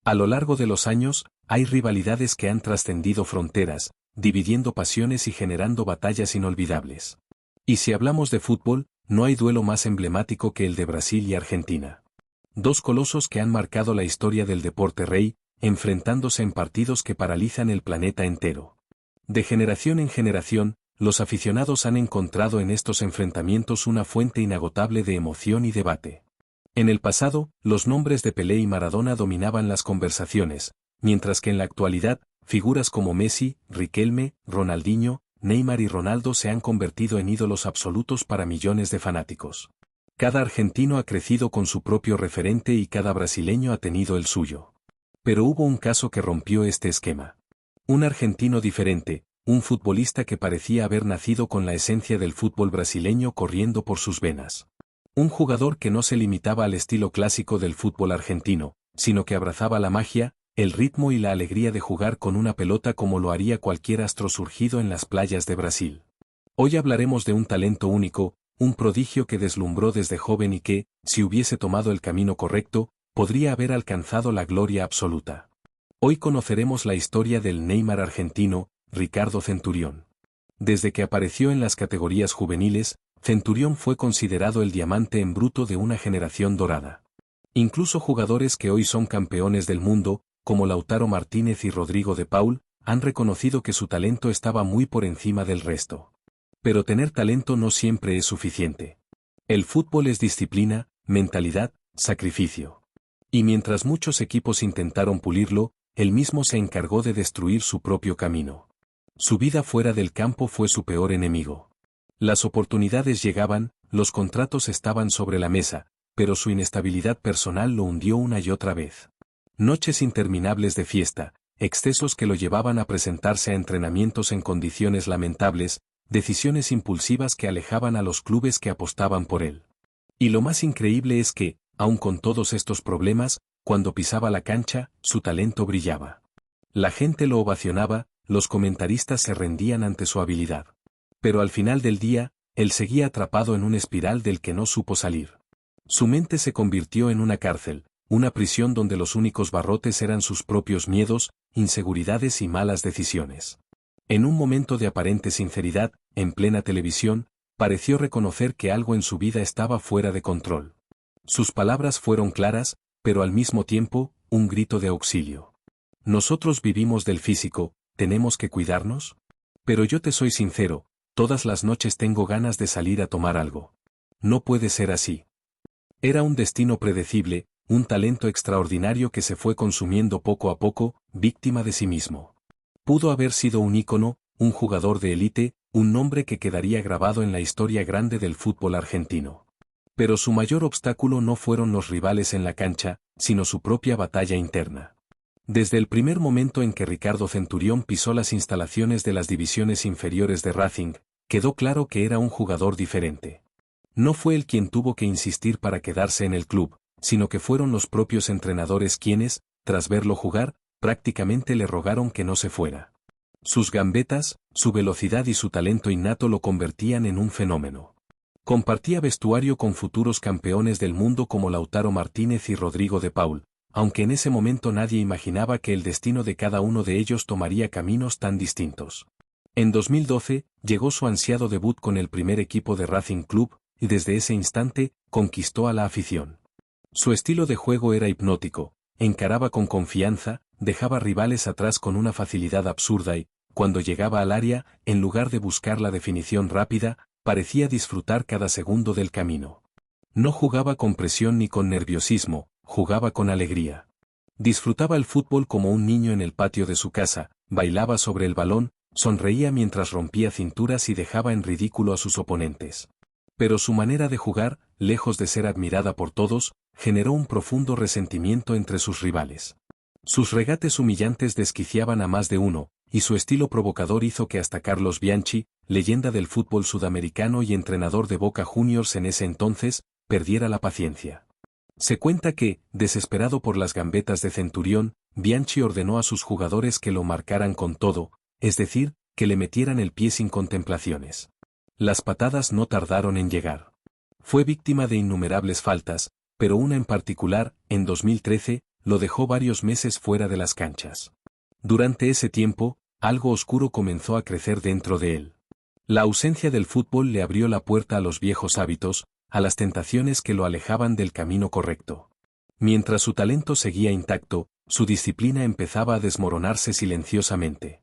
A lo largo de los años, hay rivalidades que han trascendido fronteras, dividiendo pasiones y generando batallas inolvidables. Y si hablamos de fútbol, no hay duelo más emblemático que el de Brasil y Argentina. Dos colosos que han marcado la historia del deporte rey, enfrentándose en partidos que paralizan el planeta entero. De generación en generación, los aficionados han encontrado en estos enfrentamientos una fuente inagotable de emoción y debate. En el pasado, los nombres de Pelé y Maradona dominaban las conversaciones, mientras que en la actualidad, figuras como Messi, Riquelme, Ronaldinho, Neymar y Ronaldo se han convertido en ídolos absolutos para millones de fanáticos. Cada argentino ha crecido con su propio referente y cada brasileño ha tenido el suyo. Pero hubo un caso que rompió este esquema. Un argentino diferente, un futbolista que parecía haber nacido con la esencia del fútbol brasileño corriendo por sus venas. Un jugador que no se limitaba al estilo clásico del fútbol argentino, sino que abrazaba la magia, el ritmo y la alegría de jugar con una pelota como lo haría cualquier astro surgido en las playas de Brasil. Hoy hablaremos de un talento único, un prodigio que deslumbró desde joven y que, si hubiese tomado el camino correcto, podría haber alcanzado la gloria absoluta. Hoy conoceremos la historia del Neymar argentino, Ricardo Centurión. Desde que apareció en las categorías juveniles, Centurión fue considerado el diamante en bruto de una generación dorada. Incluso jugadores que hoy son campeones del mundo, como Lautaro Martínez y Rodrigo de Paul, han reconocido que su talento estaba muy por encima del resto. Pero tener talento no siempre es suficiente. El fútbol es disciplina, mentalidad, sacrificio. Y mientras muchos equipos intentaron pulirlo, él mismo se encargó de destruir su propio camino. Su vida fuera del campo fue su peor enemigo. Las oportunidades llegaban, los contratos estaban sobre la mesa, pero su inestabilidad personal lo hundió una y otra vez. Noches interminables de fiesta, excesos que lo llevaban a presentarse a entrenamientos en condiciones lamentables, decisiones impulsivas que alejaban a los clubes que apostaban por él. Y lo más increíble es que, aun con todos estos problemas, cuando pisaba la cancha, su talento brillaba. La gente lo ovacionaba, los comentaristas se rendían ante su habilidad. Pero al final del día, él seguía atrapado en una espiral del que no supo salir. Su mente se convirtió en una cárcel, una prisión donde los únicos barrotes eran sus propios miedos, inseguridades y malas decisiones. En un momento de aparente sinceridad, en plena televisión, pareció reconocer que algo en su vida estaba fuera de control. Sus palabras fueron claras, pero al mismo tiempo, un grito de auxilio. ¿Nosotros vivimos del físico, tenemos que cuidarnos? Pero yo te soy sincero, todas las noches tengo ganas de salir a tomar algo. No puede ser así. Era un destino predecible, un talento extraordinario que se fue consumiendo poco a poco, víctima de sí mismo. Pudo haber sido un ícono, un jugador de élite, un nombre que quedaría grabado en la historia grande del fútbol argentino. Pero su mayor obstáculo no fueron los rivales en la cancha, sino su propia batalla interna. Desde el primer momento en que Ricardo Centurión pisó las instalaciones de las divisiones inferiores de Racing, quedó claro que era un jugador diferente. No fue él quien tuvo que insistir para quedarse en el club, sino que fueron los propios entrenadores quienes, tras verlo jugar, prácticamente le rogaron que no se fuera. Sus gambetas, su velocidad y su talento innato lo convertían en un fenómeno. Compartía vestuario con futuros campeones del mundo como Lautaro Martínez y Rodrigo de Paul, aunque en ese momento nadie imaginaba que el destino de cada uno de ellos tomaría caminos tan distintos. En 2012, llegó su ansiado debut con el primer equipo de Racing Club, y desde ese instante, conquistó a la afición. Su estilo de juego era hipnótico, encaraba con confianza, dejaba rivales atrás con una facilidad absurda y, cuando llegaba al área, en lugar de buscar la definición rápida, parecía disfrutar cada segundo del camino. No jugaba con presión ni con nerviosismo, jugaba con alegría. Disfrutaba el fútbol como un niño en el patio de su casa, bailaba sobre el balón, sonreía mientras rompía cinturas y dejaba en ridículo a sus oponentes. Pero su manera de jugar, lejos de ser admirada por todos, generó un profundo resentimiento entre sus rivales. Sus regates humillantes desquiciaban a más de uno, y su estilo provocador hizo que hasta Carlos Bianchi, leyenda del fútbol sudamericano y entrenador de Boca Juniors en ese entonces, perdiera la paciencia. Se cuenta que, desesperado por las gambetas de Centurión, Bianchi ordenó a sus jugadores que lo marcaran con todo, es decir, que le metieran el pie sin contemplaciones. Las patadas no tardaron en llegar. Fue víctima de innumerables faltas, pero una en particular, en 2013, lo dejó varios meses fuera de las canchas. Durante ese tiempo, algo oscuro comenzó a crecer dentro de él. La ausencia del fútbol le abrió la puerta a los viejos hábitos, a las tentaciones que lo alejaban del camino correcto. Mientras su talento seguía intacto, su disciplina empezaba a desmoronarse silenciosamente.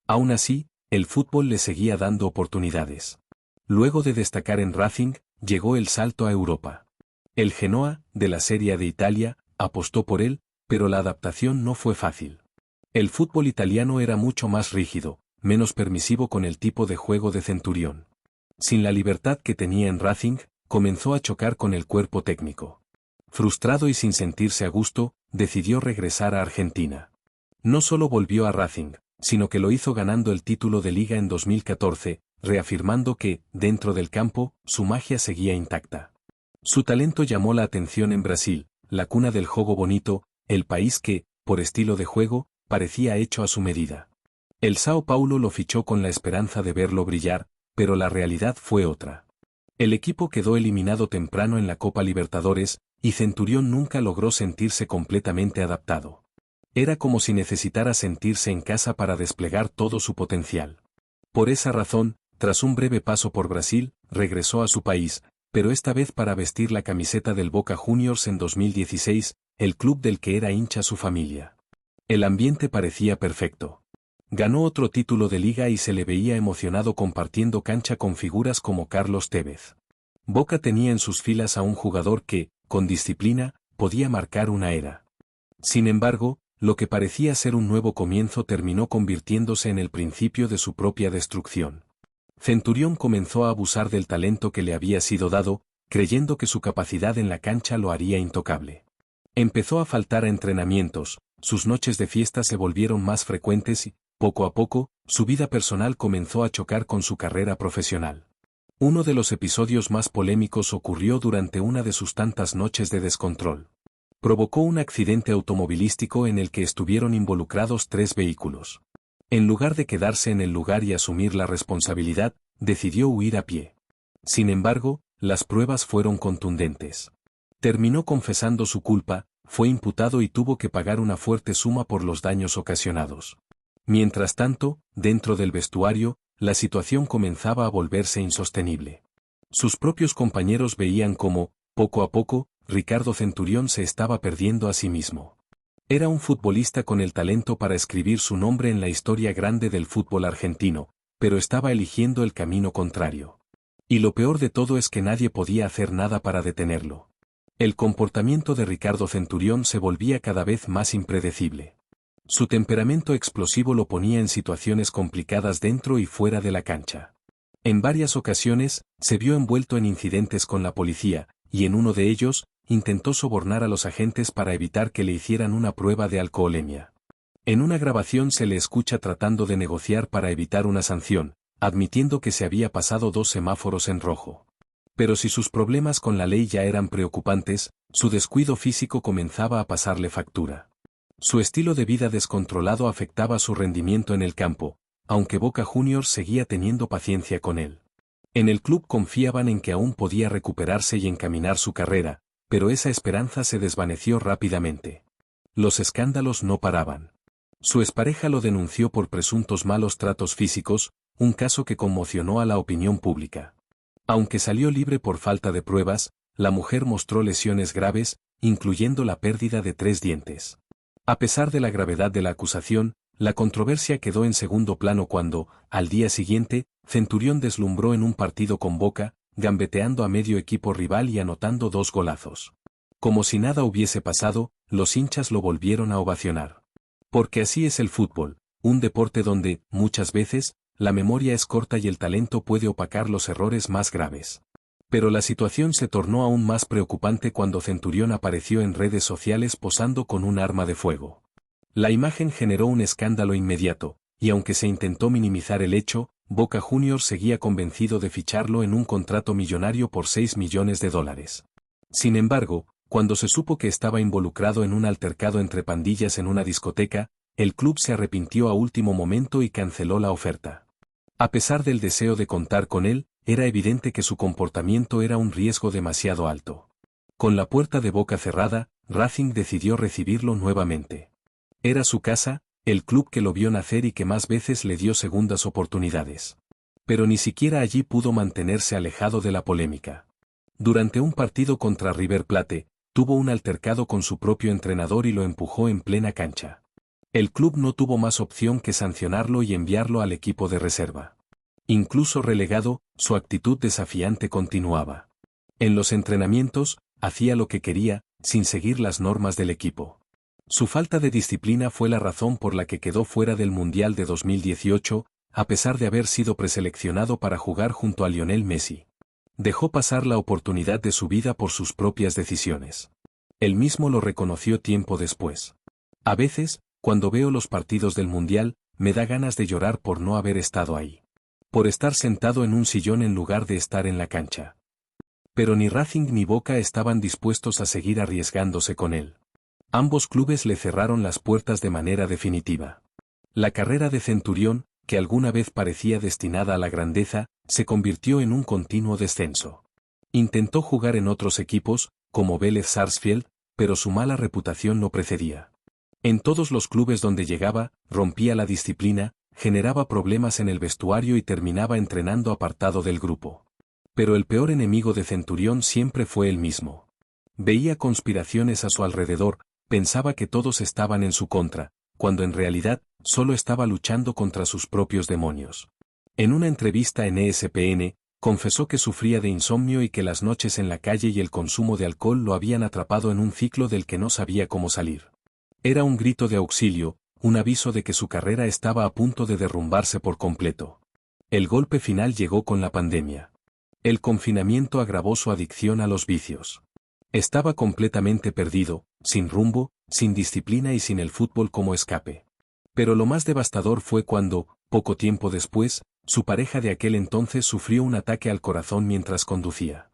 Aún así, el fútbol le seguía dando oportunidades. Luego de destacar en Racing, llegó el salto a Europa. El Genoa, de la Serie A de Italia, apostó por él, pero la adaptación no fue fácil. El fútbol italiano era mucho más rígido, menos permisivo con el tipo de juego de Centurión. Sin la libertad que tenía en Racing, comenzó a chocar con el cuerpo técnico. Frustrado y sin sentirse a gusto, decidió regresar a Argentina. No solo volvió a Racing, sino que lo hizo ganando el título de Liga en 2014, reafirmando que, dentro del campo, su magia seguía intacta. Su talento llamó la atención en Brasil, la cuna del juego bonito, el país que, por estilo de juego, parecía hecho a su medida. El São Paulo lo fichó con la esperanza de verlo brillar, pero la realidad fue otra. El equipo quedó eliminado temprano en la Copa Libertadores, y Centurión nunca logró sentirse completamente adaptado. Era como si necesitara sentirse en casa para desplegar todo su potencial. Por esa razón, tras un breve paso por Brasil, regresó a su país, pero esta vez para vestir la camiseta del Boca Juniors en 2016, el club del que era hincha su familia. El ambiente parecía perfecto. Ganó otro título de liga y se le veía emocionado compartiendo cancha con figuras como Carlos Tevez. Boca tenía en sus filas a un jugador que, con disciplina, podía marcar una era. Sin embargo, lo que parecía ser un nuevo comienzo terminó convirtiéndose en el principio de su propia destrucción. Centurión comenzó a abusar del talento que le había sido dado, creyendo que su capacidad en la cancha lo haría intocable. Empezó a faltar a entrenamientos, sus noches de fiesta se volvieron más frecuentes y, poco a poco, su vida personal comenzó a chocar con su carrera profesional. Uno de los episodios más polémicos ocurrió durante una de sus tantas noches de descontrol. Provocó un accidente automovilístico en el que estuvieron involucrados 3 vehículos. En lugar de quedarse en el lugar y asumir la responsabilidad, decidió huir a pie. Sin embargo, las pruebas fueron contundentes. Terminó confesando su culpa, fue imputado y tuvo que pagar una fuerte suma por los daños ocasionados. Mientras tanto, dentro del vestuario, la situación comenzaba a volverse insostenible. Sus propios compañeros veían cómo, poco a poco, Ricardo Centurión se estaba perdiendo a sí mismo. Era un futbolista con el talento para escribir su nombre en la historia grande del fútbol argentino, pero estaba eligiendo el camino contrario. Y lo peor de todo es que nadie podía hacer nada para detenerlo. El comportamiento de Ricardo Centurión se volvía cada vez más impredecible. Su temperamento explosivo lo ponía en situaciones complicadas dentro y fuera de la cancha. En varias ocasiones, se vio envuelto en incidentes con la policía, y en uno de ellos, intentó sobornar a los agentes para evitar que le hicieran una prueba de alcoholemia. En una grabación se le escucha tratando de negociar para evitar una sanción, admitiendo que se había pasado 2 semáforos en rojo. Pero si sus problemas con la ley ya eran preocupantes, su descuido físico comenzaba a pasarle factura. Su estilo de vida descontrolado afectaba su rendimiento en el campo, aunque Boca Juniors seguía teniendo paciencia con él. En el club confiaban en que aún podía recuperarse y encaminar su carrera, pero esa esperanza se desvaneció rápidamente. Los escándalos no paraban. Su expareja lo denunció por presuntos malos tratos físicos, un caso que conmocionó a la opinión pública. Aunque salió libre por falta de pruebas, la mujer mostró lesiones graves, incluyendo la pérdida de 3 dientes. A pesar de la gravedad de la acusación, la controversia quedó en segundo plano cuando, al día siguiente, Centurión deslumbró en un partido con Boca, gambeteando a medio equipo rival y anotando 2 golazos. Como si nada hubiese pasado, los hinchas lo volvieron a ovacionar. Porque así es el fútbol, un deporte donde, muchas veces, la memoria es corta y el talento puede opacar los errores más graves. Pero la situación se tornó aún más preocupante cuando Centurión apareció en redes sociales posando con un arma de fuego. La imagen generó un escándalo inmediato, y aunque se intentó minimizar el hecho, Boca Juniors seguía convencido de ficharlo en un contrato millonario por $6 millones. Sin embargo, cuando se supo que estaba involucrado en un altercado entre pandillas en una discoteca, el club se arrepintió a último momento y canceló la oferta. A pesar del deseo de contar con él, era evidente que su comportamiento era un riesgo demasiado alto. Con la puerta de boca cerrada, Racing decidió recibirlo nuevamente. Era su casa, el club que lo vio nacer y que más veces le dio segundas oportunidades. Pero ni siquiera allí pudo mantenerse alejado de la polémica. Durante un partido contra River Plate, tuvo un altercado con su propio entrenador y lo empujó en plena cancha. El club no tuvo más opción que sancionarlo y enviarlo al equipo de reserva. Incluso relegado, su actitud desafiante continuaba. En los entrenamientos, hacía lo que quería, sin seguir las normas del equipo. Su falta de disciplina fue la razón por la que quedó fuera del Mundial de 2018, a pesar de haber sido preseleccionado para jugar junto a Lionel Messi. Dejó pasar la oportunidad de su vida por sus propias decisiones. Él mismo lo reconoció tiempo después. A veces, cuando veo los partidos del Mundial, me da ganas de llorar por no haber estado ahí. Por estar sentado en un sillón en lugar de estar en la cancha. Pero ni Racing ni Boca estaban dispuestos a seguir arriesgándose con él. Ambos clubes le cerraron las puertas de manera definitiva. La carrera de Centurión, que alguna vez parecía destinada a la grandeza, se convirtió en un continuo descenso. Intentó jugar en otros equipos, como Vélez Sarsfield, pero su mala reputación lo precedía. En todos los clubes donde llegaba, rompía la disciplina, generaba problemas en el vestuario y terminaba entrenando apartado del grupo. Pero el peor enemigo de Centurión siempre fue él mismo. Veía conspiraciones a su alrededor, pensaba que todos estaban en su contra, cuando en realidad, solo estaba luchando contra sus propios demonios. En una entrevista en ESPN, confesó que sufría de insomnio y que las noches en la calle y el consumo de alcohol lo habían atrapado en un ciclo del que no sabía cómo salir. Era un grito de auxilio, un aviso de que su carrera estaba a punto de derrumbarse por completo. El golpe final llegó con la pandemia. El confinamiento agravó su adicción a los vicios. Estaba completamente perdido, sin rumbo, sin disciplina y sin el fútbol como escape. Pero lo más devastador fue cuando, poco tiempo después, su pareja de aquel entonces sufrió un ataque al corazón mientras conducía.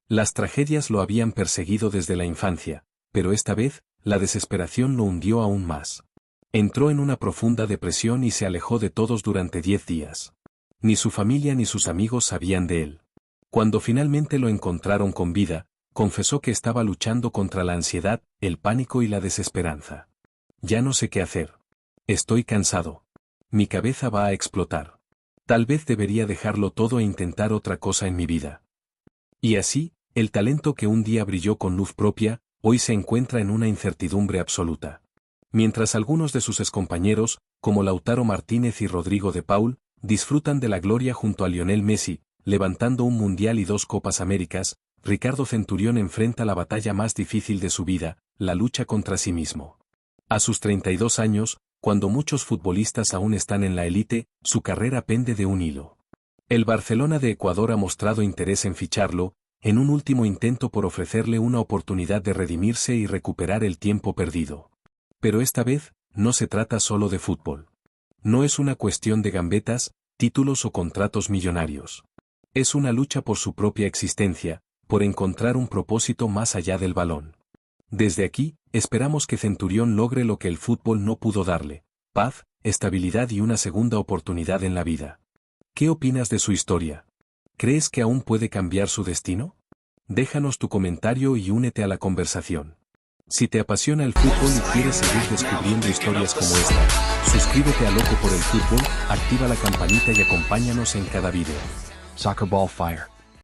Las tragedias lo habían perseguido desde la infancia, pero esta vez, la desesperación lo hundió aún más. Entró en una profunda depresión y se alejó de todos durante 10 días. Ni su familia ni sus amigos sabían de él. Cuando finalmente lo encontraron con vida, confesó que estaba luchando contra la ansiedad, el pánico y la desesperanza. Ya no sé qué hacer. Estoy cansado. Mi cabeza va a explotar. Tal vez debería dejarlo todo e intentar otra cosa en mi vida. Y así, el talento que un día brilló con luz propia, hoy se encuentra en una incertidumbre absoluta. Mientras algunos de sus excompañeros, como Lautaro Martínez y Rodrigo de Paul, disfrutan de la gloria junto a Lionel Messi, levantando un Mundial y 2 Copas Américas, Ricardo Centurión enfrenta la batalla más difícil de su vida, la lucha contra sí mismo. A sus 32 años, cuando muchos futbolistas aún están en la élite, su carrera pende de un hilo. El Barcelona de Ecuador ha mostrado interés en ficharlo, en un último intento por ofrecerle una oportunidad de redimirse y recuperar el tiempo perdido. Pero esta vez, no se trata solo de fútbol. No es una cuestión de gambetas, títulos o contratos millonarios. Es una lucha por su propia existencia, por encontrar un propósito más allá del balón. Desde aquí, esperamos que Centurión logre lo que el fútbol no pudo darle: paz, estabilidad y una segunda oportunidad en la vida. ¿Qué opinas de su historia? ¿Crees que aún puede cambiar su destino? Déjanos tu comentario y únete a la conversación. Si te apasiona el fútbol y quieres seguir descubriendo historias como esta, suscríbete a Loco por el Fútbol, activa la campanita y acompáñanos en cada video. Soccer Ball Fire.